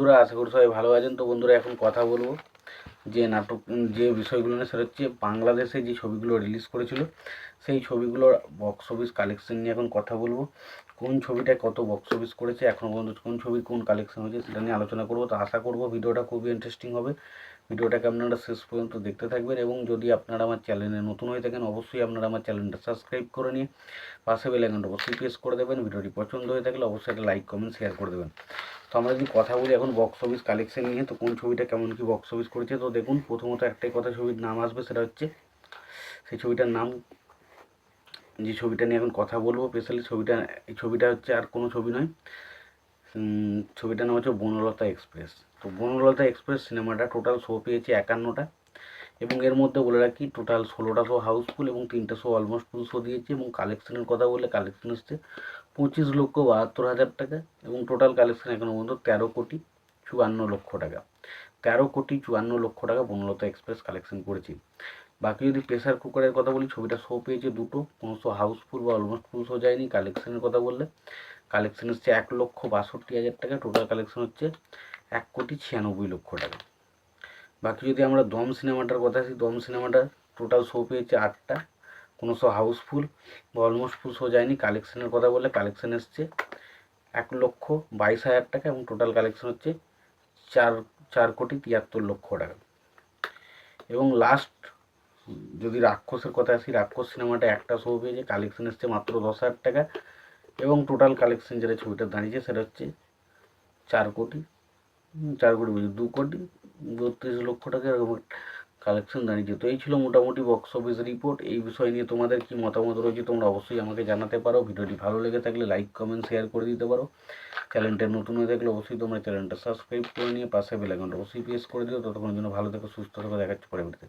বন্ধুরা, আশা করি সবাই ভালো আছেন। তো বন্ধুরা, এখন কথা বলবো যে নাটক যে বিষয়গুলো নিয়ে, সেটা হচ্ছে বাংলাদেশে যে ছবিগুলো রিলিজ করেছিল সেই ছবিগুলোর বক্স অফিস কালেকশন নিয়ে এখন কথা বলবো। কোন ছবিটা কত বক্স অফিস করেছে, এখন পর্যন্ত কোন ছবির কোন কালেকশন হয়েছে সেটা নিয়ে আলোচনা করবো। তো আশা করবো ভিডিওটা খুবই ইন্টারেস্টিং হবে। ভিডিওটাকে আপনারা শেষ পর্যন্ত দেখতে থাকবেন, এবং যদি আপনারা আমার চ্যানেলে নতুন হয়ে থাকেন অবশ্যই আপনারা আমার চ্যানেলটা সাবস্ক্রাইব করে নিয়ে পাশে বেল আইকনটা অবশ্যই প্রেস করে দেবেন। ভিডিওটি পছন্দ হয়ে থাকলে অবশ্যই একটা লাইক কমেন্ট শেয়ার করে দেবেন। তো আমরা যদি কথা বলি এখন বক্স অফিস কালেকশন নিয়ে, তো কোন ছবিটা কেমন কি বক্স অফিস করেছে, তো দেখুন প্রথমত একটাই কথা ছবির নাম আসবে, সেটা হচ্ছে সেই ছবিটার নাম, যে ছবিটা নিয়ে এখন কথা বলবো স্পেশালি এই ছবিটা হচ্ছে আর কোনো ছবি নয়, ছবিটার নাম হচ্ছে বনলতা এক্সপ্রেস। তো বনলতা এক্সপ্রেস সিনেমাটা টোটাল শো পেয়েছে 51টা, এবং এর মধ্যে বলে রাখি টোটাল 16টা শো হাউসফুল এবং 3টে শো অলমোস্ট ফুল শো দিয়েছে। এবং কালেকশনের কথা বললে কালেকশন হচ্ছে 25,72,000 টাকা, এবং টোটাল কালেকশন এখনো পর্যন্ত 13,54,00,000 টাকা। 13,54,00,000 টাকা বনলতা এক্সপ্রেস কালেকশন করেছি। বাকি যদি প্রেসার কুকারের কথা বলি, ছবিটা শো পেয়েছে 2টো, কোনো শো হাউসফুল বা অলমোস্ট ফুল শো যায়নি। কালেকশনের কথা বললে কালেকশন হচ্ছে 1,62,000 টাকা, টোটাল কালেকশন হচ্ছে 1,96,00,000 টাকা। বাকি যদি আমরা দম সিনেমাটার কথা আসি, দম সিনেমাটা টোটাল শো পেয়েছে 8টা, কোনো শো হাউসফুল বা অলমোস্ট ফুল শো যায়নি। কালেকশনের কথা বললে কালেকশন এসছে 1,22,000 টাকা, এবং টোটাল কালেকশন হচ্ছে 4,73,00,000 টাকা। এবং লাস্ট যদি রাক্ষসের কথা আসি, রাক্ষস সিনেমাটা একটা শো পেয়েছে, কালেকশন এসছে মাত্র 10,000 টাকা, এবং টোটাল কালেকশন যেটা ছবিটা দাঁড়িয়েছে সেটা হচ্ছে 2,32,00,000 টাকা এরকম কালেকশন দাঁড়িয়েছে। তো এই ছিল মোটামুটি বক্স অফিস রিপোর্ট। এই বিষয় নিয়ে তোমাদের কি মতামত রয়েছে তোমরা অবশ্যই আমাকে জানাতে পারো। ভিডিওটি ভালো লেগে থাকলে লাইক কমেন্ট শেয়ার করে দিতে পারো। চ্যানেলটা নতুন হয়ে থাকলে অবশ্যই তোমরা চ্যানেলটা সাবস্ক্রাইব করে নিয়ে পাশে বেল আইকনটা অবশ্যই প্রেস করে দিও। ততক্ষণের জন্য ভালো থেকো, সুস্থ থেকো, দেখাচ্ছি পরে ভিডিওতে।